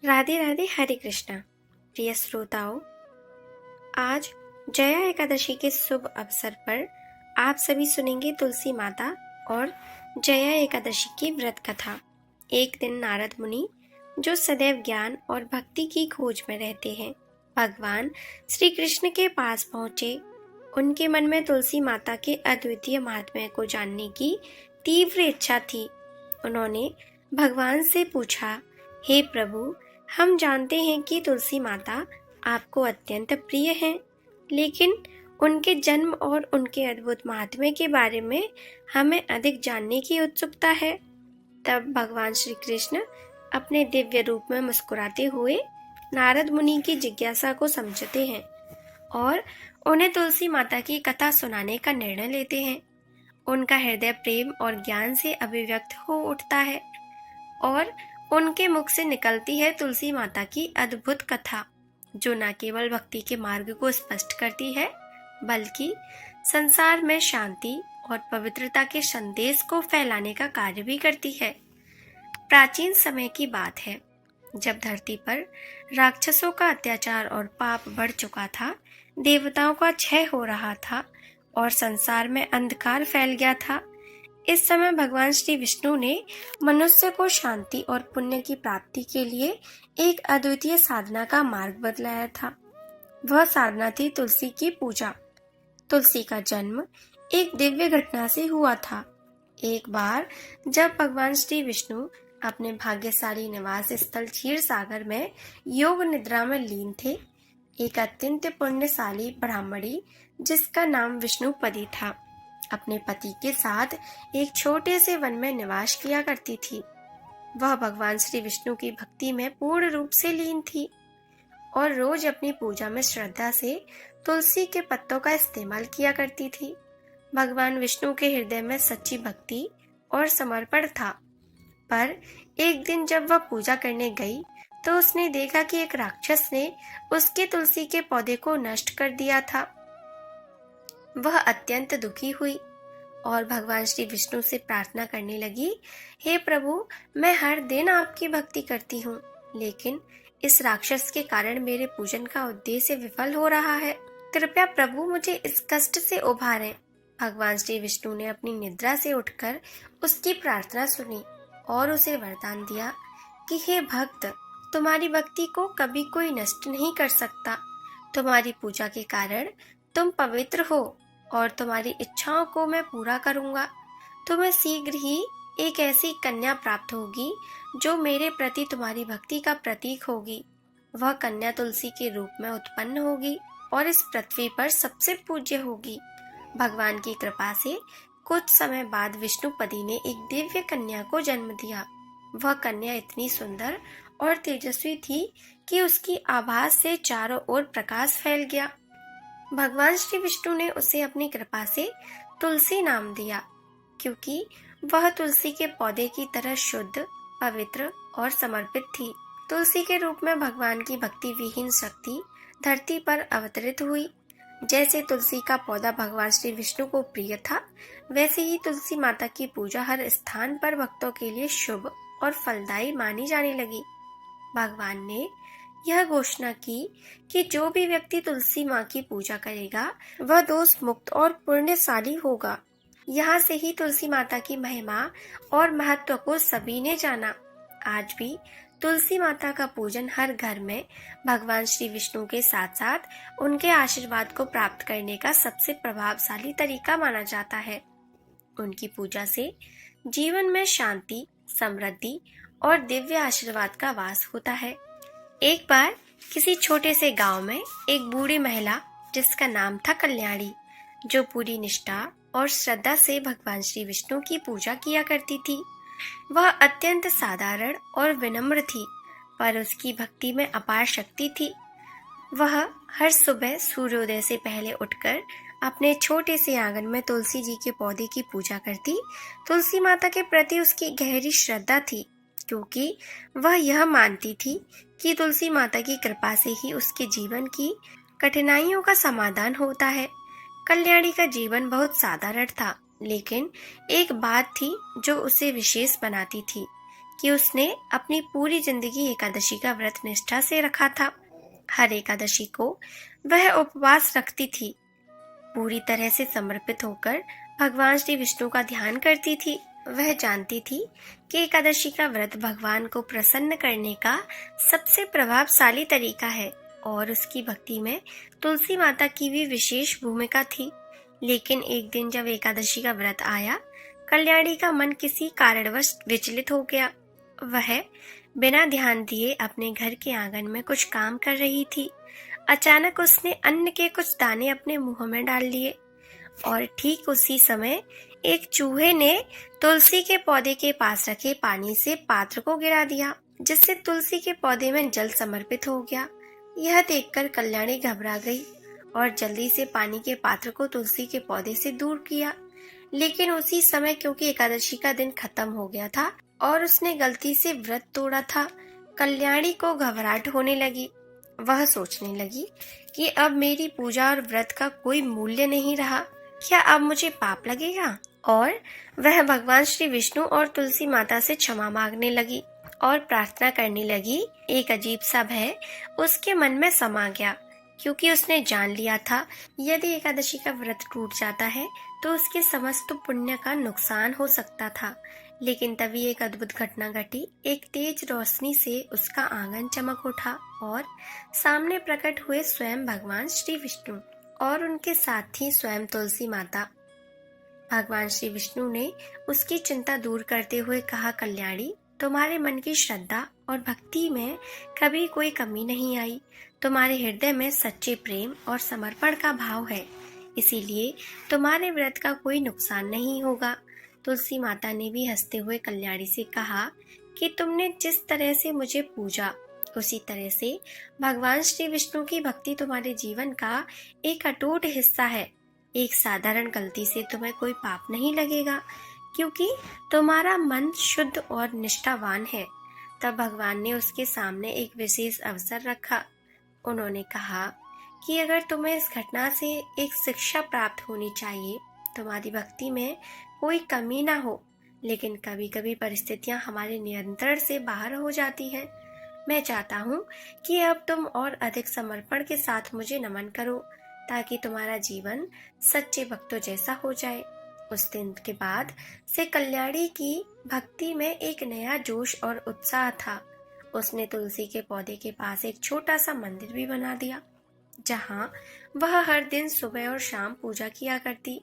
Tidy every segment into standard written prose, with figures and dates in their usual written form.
राधे राधे, हरे कृष्णा। प्रिय श्रोताओं, आज जया एकादशी के शुभ अवसर पर आप सभी सुनेंगे तुलसी माता और जया एकादशी की व्रत कथा। एक दिन नारद मुनि, जो सदैव ज्ञान और भक्ति की खोज में रहते हैं, भगवान श्री कृष्ण के पास पहुंचे। उनके मन में तुलसी माता के अद्वितीय महात्म्य को जानने की तीव्र इच्छा थी। उन्होंने भगवान से पूछा, हे प्रभु, हम जानते हैं कि तुलसी माता आपको अत्यंत प्रिय हैं, लेकिन उनके जन्म और उनके अद्भुत महात्म्य के बारे में हमें अधिक जानने की उत्सुकता है। तब भगवान श्री कृष्ण अपने दिव्य रूप में मुस्कुराते हुए नारद मुनि की जिज्ञासा को समझते हैं और उन्हें तुलसी माता की कथा सुनाने का निर्णय लेते हैं। उनका हृदय प्रेम और ज्ञान से अभिव्यक्त हो उठता है और उनके मुख से निकलती है तुलसी माता की अद्भुत कथा, जो न केवल भक्ति के मार्ग को स्पष्ट करती है, बल्कि संसार में शांति और पवित्रता के संदेश को फैलाने का कार्य भी करती है। प्राचीन समय की बात है, जब धरती पर राक्षसों का अत्याचार और पाप बढ़ चुका था, देवताओं का क्षय हो रहा था और संसार में अंधकार फैल गया था। इस समय भगवान श्री विष्णु ने मनुष्य को शांति और पुण्य की प्राप्ति के लिए एक अद्वितीय साधना का मार्ग बतलाया था। वह साधना थी तुलसी की पूजा। तुलसी का जन्म एक दिव्य घटना से हुआ था। एक बार जब भगवान श्री विष्णु अपने भाग्यशाली निवास स्थल क्षीर सागर में योग निद्रा में लीन थे, एक अत्यंत पुण्यशाली ब्राह्मणी, जिसका नाम विष्णुपदी था, अपने पति के साथ एक छोटे से वन में निवास किया करती थी। वह भगवान श्री विष्णु की भक्ति में पूर्ण रूप से लीन थी और रोज अपनी पूजा में श्रद्धा से तुलसी के पत्तों का इस्तेमाल किया करती थी। भगवान विष्णु के हृदय में सच्ची भक्ति और समर्पण था। पर एक दिन जब वह पूजा करने गई, तो उसने देखा कि एक राक्षस ने उसके तुलसी के पौधे को नष्ट कर दिया था। वह अत्यंत दुखी हुई और भगवान श्री विष्णु से प्रार्थना करने लगी, हे प्रभु, मैं हर दिन आपकी भक्ति करती हूँ, लेकिन इस राक्षस के कारण मेरे पूजन का उद्देश्य विफल हो रहा है। कृपया प्रभु मुझे इस कष्ट से उभारें। भगवान श्री विष्णु ने अपनी निद्रा से उठकर उसकी प्रार्थना सुनी और उसे वरदान दिया कि हे भक्त, तुम्हारी भक्ति को कभी कोई नष्ट नहीं कर सकता। तुम्हारी पूजा के कारण तुम पवित्र हो और तुम्हारी इच्छाओं को मैं पूरा करूंगा। तुम्हें शीघ्र ही एक ऐसी कन्या प्राप्त होगी जो मेरे प्रति तुम्हारी भक्ति का प्रतीक होगी। वह कन्या तुलसी के रूप में उत्पन्न होगी और इस पृथ्वी पर सबसे पूज्य होगी। भगवान की कृपा से कुछ समय बाद विष्णुपदी ने एक दिव्य कन्या को जन्म दिया। वह कन्या इतनी सुंदर और तेजस्वी थी कि उसकी आभा से चारों ओर प्रकाश फैल गया। भगवान श्री विष्णु ने उसे अपनी कृपा से तुलसी नाम दिया, क्योंकि वह तुलसी के पौधे की तरह शुद्ध, पवित्र और समर्पित थी। तुलसी के रूप में भगवान की भक्ति विहीन शक्ति धरती पर अवतरित हुई। जैसे तुलसी का पौधा भगवान श्री विष्णु को प्रिय था, वैसे ही तुलसी माता की पूजा हर स्थान पर भक्तों के लिए शुभ और फलदायी मानी जाने लगी। भगवान ने यह घोषणा की कि जो भी व्यक्ति तुलसी माँ की पूजा करेगा, वह दोष मुक्त और पुण्यशाली होगा। यहाँ से ही तुलसी माता की महिमा और महत्व को सभी ने जाना। आज भी तुलसी माता का पूजन हर घर में भगवान श्री विष्णु के साथ साथ उनके आशीर्वाद को प्राप्त करने का सबसे प्रभावशाली तरीका माना जाता है। उनकी पूजा से जीवन में शांति, समृद्धि और दिव्य आशीर्वाद का वास होता है। एक बार किसी छोटे से गांव में एक बूढ़ी महिला, जिसका नाम था कल्याणी, जो पूरी निष्ठा और श्रद्धा से भगवान श्री विष्णु की पूजा किया करती थी। वह अत्यंत साधारण और विनम्र थी, पर उसकी भक्ति में अपार शक्ति थी। वह हर सुबह सूर्योदय से पहले उठकर अपने छोटे से आंगन में तुलसी जी के पौधे की पूजा करती। तुलसी माता के प्रति उसकी गहरी श्रद्धा थी, क्योंकि वह यह मानती थी कि तुलसी माता की कृपा से ही उसके जीवन की कठिनाइयों का समाधान होता है। कल्याणी का जीवन बहुत साधारण था, लेकिन एक बात थी जो उसे विशेष बनाती थी कि उसने अपनी पूरी जिंदगी एकादशी का व्रत निष्ठा से रखा था। हर एकादशी को वह उपवास रखती थी, पूरी तरह से समर्पित होकर भगवान श्री विष्णु का ध्यान करती थी। वह जानती थी कि एकादशी का व्रत भगवान को प्रसन्न करने का सबसे प्रभावशाली तरीका है और उसकी भक्ति में तुलसी माता की भी विशेष भूमिका थी। लेकिन एक दिन जब एकादशी का व्रत आया, कल्याणी का मन किसी कारणवश विचलित हो गया। वह बिना ध्यान दिए अपने घर के आंगन में कुछ काम कर रही थी। अचानक उसने अन्न के कुछ दाने अपने मुंह में डाल लिए और ठीक उसी समय एक चूहे ने तुलसी के पौधे के पास रखे पानी से पात्र को गिरा दिया, जिससे तुलसी के पौधे में जल समर्पित हो गया। यह देखकर कल्याणी घबरा गई और जल्दी से पानी के पात्र को तुलसी के पौधे से दूर किया। लेकिन उसी समय, क्योंकि एकादशी का दिन खत्म हो गया था और उसने गलती से व्रत तोड़ा था, कल्याणी को घबराहट होने लगी। वह सोचने लगी कि अब मेरी पूजा और व्रत का कोई मूल्य नहीं रहा, क्या अब मुझे पाप लगेगा? और वह भगवान श्री विष्णु और तुलसी माता से क्षमा मांगने लगी और प्रार्थना करने लगी। एक अजीब सा भय उसके मन में समा गया, क्योंकि उसने जान लिया था यदि एकादशी का व्रत टूट जाता है तो उसके समस्त पुण्य का नुकसान हो सकता था। लेकिन तभी एक अद्भुत घटना घटी। एक तेज रोशनी से उसका आंगन चमक उठा और सामने प्रकट हुए स्वयं भगवान श्री विष्णु और उनके साथ ही स्वयं तुलसी माता। भगवान श्री विष्णु ने उसकी चिंता दूर करते हुए कहा, कल्याणी, तुम्हारे मन की श्रद्धा और भक्ति में कभी कोई कमी नहीं आई। तुम्हारे हृदय में सच्चे प्रेम और समर्पण का भाव है, इसीलिए तुम्हारे व्रत का कोई नुकसान नहीं होगा। तुलसी माता ने भी हंसते हुए कल्याणी से कहा कि तुमने जिस तरह से मुझे पूजा, उसी तरह से भगवान श्री विष्णु की भक्ति तुम्हारे जीवन का एक अटूट हिस्सा है। एक साधारण गलती से तुम्हें कोई पाप नहीं लगेगा, क्योंकि तुम्हारा मन शुद्ध और निष्ठावान है। तब भगवान ने उसके सामने एक विशेष अवसर रखा। उन्होंने कहा कि अगर तुम्हें इस घटना से एक शिक्षा प्राप्त होनी चाहिए, तुम्हारी भक्ति में कोई कमी ना हो, लेकिन कभी कभी परिस्थितियां हमारे नियंत्रण से बाहर हो जाती हैं। मैं चाहता हूँ कि अब तुम और अधिक समर्पण के साथ मुझे नमन करो, ताकि तुम्हारा जीवन सच्चे भक्तों जैसा हो जाए। उस दिन के बाद से कल्याणी की भक्ति में एक नया जोश और उत्साह था। उसने तुलसी के पौधे के पास एक छोटा सा मंदिर भी बना दिया, जहाँ वह हर दिन सुबह और शाम पूजा किया करती,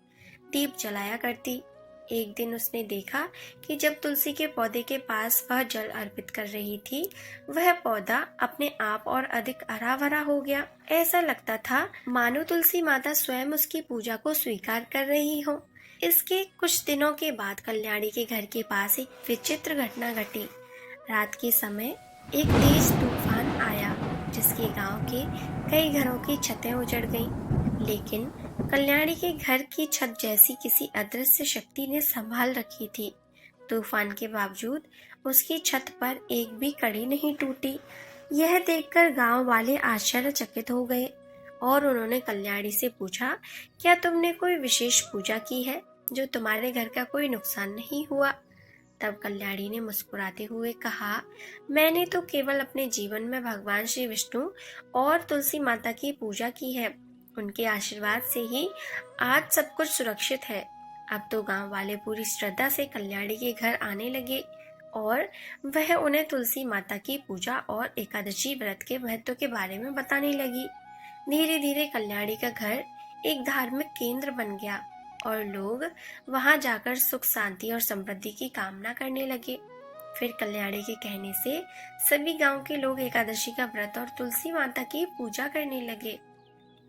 दीप जलाया करती। एक दिन उसने देखा कि जब तुलसी के पौधे के पास वह जल अर्पित कर रही थी, वह पौधा अपने आप और अधिक हरा भरा हो गया। ऐसा लगता था मानो तुलसी माता स्वयं उसकी पूजा को स्वीकार कर रही हो। इसके कुछ दिनों के बाद कल्याणी के घर के पास एक विचित्र घटना घटी। रात के समय एक तेज तूफान आया, जिसके गांव के कई घरों की छतें उजड़ गईं। लेकिन कल्याणी के घर की छत जैसी किसी अदृश्य शक्ति ने संभाल रखी थी। तूफान के बावजूद उसकी छत पर एक भी कड़ी नहीं टूटी। यह देखकर गांव वाले आश्चर्यचकित हो गए और उन्होंने कल्याणी से पूछा, क्या तुमने कोई विशेष पूजा की है जो तुम्हारे घर का कोई नुकसान नहीं हुआ? तब कल्याणी ने मुस्कुराते हुए कहा, मैंने तो केवल अपने जीवन में भगवान श्री विष्णु और तुलसी माता की पूजा की है। उनके आशीर्वाद से ही आज सब कुछ सुरक्षित है। अब तो गांव वाले पूरी श्रद्धा से कल्याणी के घर आने लगे और वह उन्हें तुलसी माता की पूजा और एकादशी व्रत के महत्व के बारे में बताने लगी। धीरे धीरे कल्याणी का घर एक धार्मिक केंद्र बन गया और लोग वहां जाकर सुख, शांति और समृद्धि की कामना करने लगे। फिर कल्याणी के कहने से सभी गांव के लोग एकादशी का व्रत और तुलसी माता की पूजा करने लगे।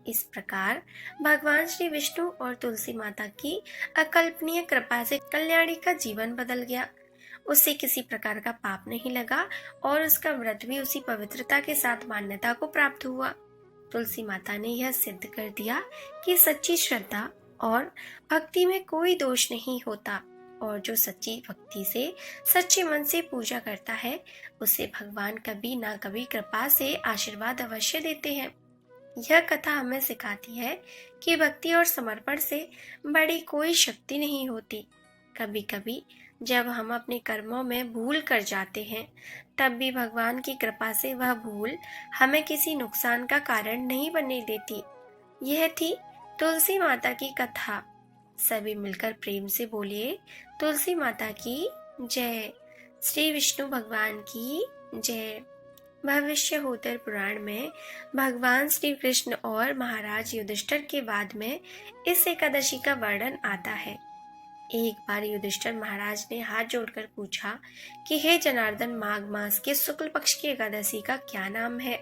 इस प्रकार भगवान श्री विष्णु और तुलसी माता की अकल्पनीय कृपा से कल्याणी का जीवन बदल गया। उसे किसी प्रकार का पाप नहीं लगा और उसका व्रत भी उसी पवित्रता के साथ मान्यता को प्राप्त हुआ। तुलसी माता ने यह सिद्ध कर दिया कि सच्ची श्रद्धा और भक्ति में कोई दोष नहीं होता और जो सच्ची भक्ति से, सच्चे मन से पूजा करता है, उसे भगवान कभी ना कभी कृपा से आशीर्वाद अवश्य देते हैं। यह कथा हमें सिखाती है कि भक्ति और समर्पण से बड़ी कोई शक्ति नहीं होती। कभी कभी जब हम अपने कर्मों में भूल कर जाते हैं, तब भी भगवान की कृपा से वह भूल हमें किसी नुकसान का कारण नहीं बनने देती। यह थी तुलसी माता की कथा। सभी मिलकर प्रेम से बोलिए, तुलसी माता की जय। श्री विष्णु भगवान की जय। भविष्य होतर पुराण में भगवान श्री कृष्ण और महाराज युधिष्ठिर के बाद में इस एकादशी का वर्णन आता है। एक बार युधिष्ठिर महाराज ने हाथ जोड़कर पूछा कि हे जनार्दन, माघ मास के शुक्ल पक्ष की एकादशी का क्या नाम है?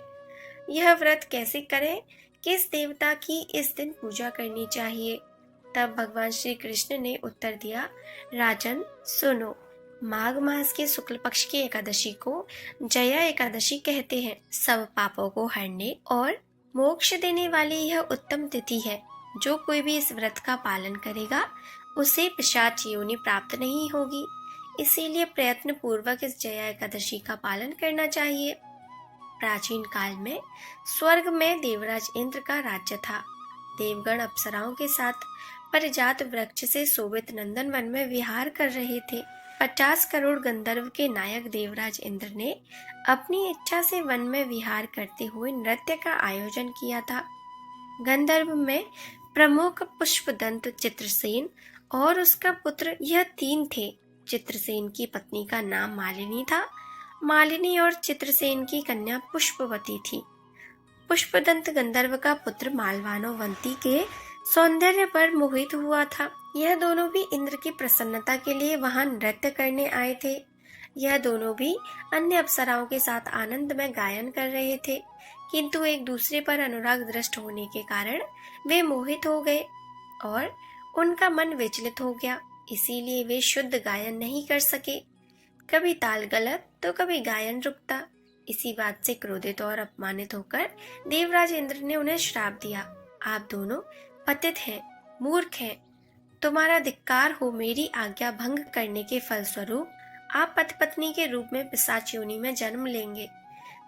यह व्रत कैसे करें? किस देवता की इस दिन पूजा करनी चाहिए? तब भगवान श्री कृष्ण ने उत्तर दिया, राजन सुनो, माघ मास के शुक्ल पक्ष की एकादशी को जया एकादशी कहते हैं। सब पापों को हरने और मोक्ष देने वाली यह उत्तम तिथि है। जो कोई भी इस व्रत का पालन करेगा उसे पिशाच योनि प्राप्त नहीं होगी। इसीलिए प्रयत्न पूर्वक इस जया एकादशी का पालन करना चाहिए। प्राचीन काल में स्वर्ग में देवराज इंद्र का राज्य था। देवगण अप्सराओं के साथ परिजात वृक्ष से शोभित नंदन वन में विहार कर रहे थे। 50 करोड़ गंधर्व के नायक देवराज इंद्र ने अपनी इच्छा से वन में विहार करते हुए नृत्य का आयोजन किया था। गंधर्व में प्रमुख पुष्पदंत चित्रसेन और उसका पुत्र, यह 3 थे। चित्रसेन की पत्नी का नाम मालिनी था। मालिनी और चित्रसेन की कन्या पुष्पवती थी। पुष्पदंत गंधर्व का पुत्र मालवानोवंती के सौंदर्य पर मोहित हुआ था। यह दोनों भी इंद्र की प्रसन्नता के लिए वहां नृत्य करने आए थे। यह दोनों भी अन्य अप्सराओं के साथ आनंद में गायन कर रहे थे, किंतु एक दूसरे पर अनुराग दृष्ट होने के कारण वे मोहित हो गए और उनका मन विचलित हो गया। इसीलिए वे शुद्ध गायन नहीं कर सके। कभी ताल गलत तो कभी गायन रुकता। इसी बात से क्रोधित और अपमानित होकर देवराज इंद्र ने उन्हें श्राप दिया, आप दोनों पतित हैं, मूर्ख हैं। तुम्हारा धिक्कार हो। मेरी आज्ञा भंग करने के फलस्वरूप आप पति पत्नी के रूप में पिशाच योनि में जन्म लेंगे।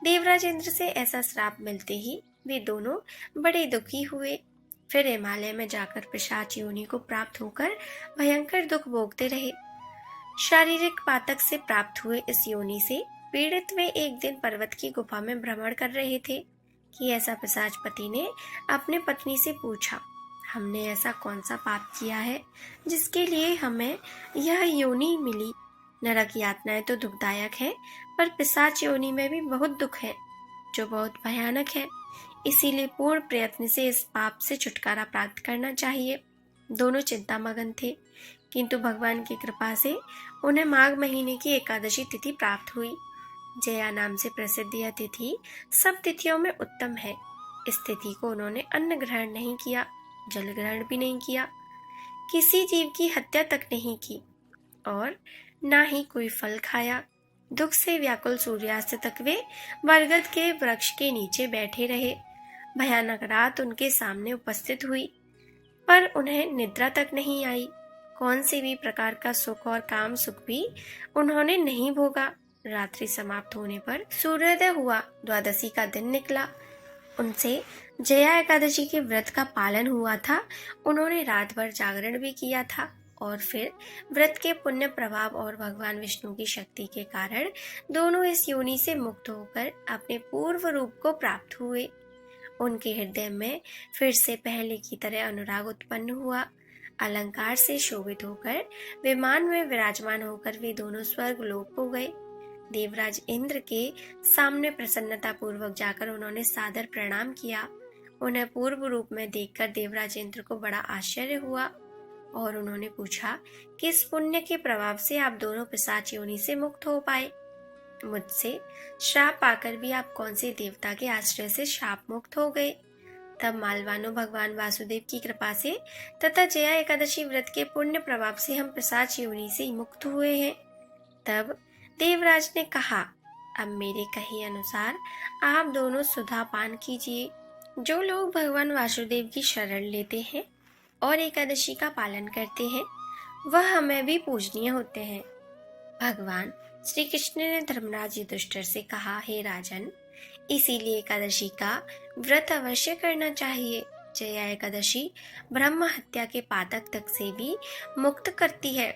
देवराज इंद्र से ऐसा श्राप मिलते ही वे दोनों बड़े दुखी हुए। फिर हिमालय में जाकर पिशाच योनि को प्राप्त होकर भयंकर दुख भोगते रहे। शारीरिक पातक से प्राप्त हुए इस योनि से पीड़ित वे एक दिन पर्वत की गुफा में भ्रमण कर रहे थे कि ऐसा पिशाच पति ने अपने पत्नी से पूछा, हमने ऐसा कौन सा पाप किया है जिसके लिए हमें यह योनि मिली? नरक यातनाएं तो दुखदायक है, पर पिशाच योनि में भी बहुत दुख है जो बहुत भयानक है। इसीलिए पूर्ण प्रयत्न से इस पाप से छुटकारा प्राप्त करना चाहिए। दोनों चिंतामग्न थे, किंतु भगवान की कृपा से उन्हें माघ महीने की एकादशी तिथि प्राप्त हुई। जया नाम से प्रसिद्ध यह तिथि सब तिथियों में उत्तम है। इस तिथि को उन्होंने अन्न ग्रहण नहीं किया, जल ग्रहण भी नहीं किया, किसी जीव की हत्या तक नहीं की और ना ही कोई फल खाया। दुख से व्याकुल सूर्यास्त तक वे बरगद के वृक्ष के नीचे बैठे रहे। भयानक रात उनके सामने उपस्थित हुई, पर उन्हें निद्रा तक नहीं आई। कौन से भी प्रकार का सुख और काम सुख भी उन्होंने नहीं भोगा। रात्रि समाप्त होने पर सूर्योदय हुआ। द्वादशी का दिन निकला। उनसे जया एकादशी के व्रत का पालन हुआ था। उन्होंने रात भर जागरण भी किया था और फिर व्रत के पुण्य प्रभाव और भगवान विष्णु की शक्ति के कारण दोनों इस योनि से मुक्त होकर अपने पूर्व रूप को प्राप्त हुए। उनके हृदय में फिर से पहले की तरह अनुराग उत्पन्न हुआ। अलंकार से शोभित होकर विमान में विराजमान होकर वे दोनों स्वर्ग लोक को गए। देवराज इंद्र के सामने प्रसन्नता पूर्वक जाकर उन्होंने सादर प्रणाम किया। उन्हें पूर्व रूप में देखकर देवराज इंद्र को बड़ा आश्चर्य हुआ और उन्होंने पूछा, किस पुण्य के प्रभाव से आप दोनों पिशाच योनि से मुक्त हो पाए? मुझसे श्राप पाकर भी आप कौन से देवता के आश्रय से शाप मुक्त हो गए? तब मालवानो भगवान वासुदेव की कृपा से तथा जया एकादशी व्रत के पुण्य प्रभाव से हम पिशाच योनि से मुक्त हुए हैं। तब देवराज ने कहा, अब मेरे कहे अनुसार आप दोनों सुधा पान कीजिए। जो लोग भगवान वासुदेव की शरण लेते हैं और एकादशी का पालन करते हैं वह हमें भी पूजनीय होते हैं। भगवान श्री कृष्ण ने धर्मराज युधिष्ठिर से कहा, हे राजन, इसीलिए एकादशी का व्रत अवश्य करना चाहिए। जया एकादशी ब्रह्म हत्या के पातक तक से भी मुक्त करती है।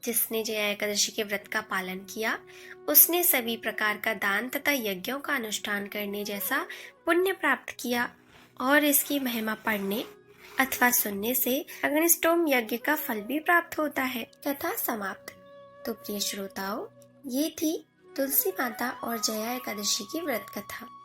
जिसने जया एकादशी के व्रत का पालन किया उसने सभी प्रकार का दान तथा यज्ञों का अनुष्ठान करने जैसा पुण्य प्राप्त किया और इसकी महिमा पढ़ने अथवा सुनने से अग्निष्टोम यज्ञ का फल भी प्राप्त होता है। कथा समाप्त। तो प्रिय श्रोताओं, ये थी तुलसी माता और जया एकादशी की व्रत कथा।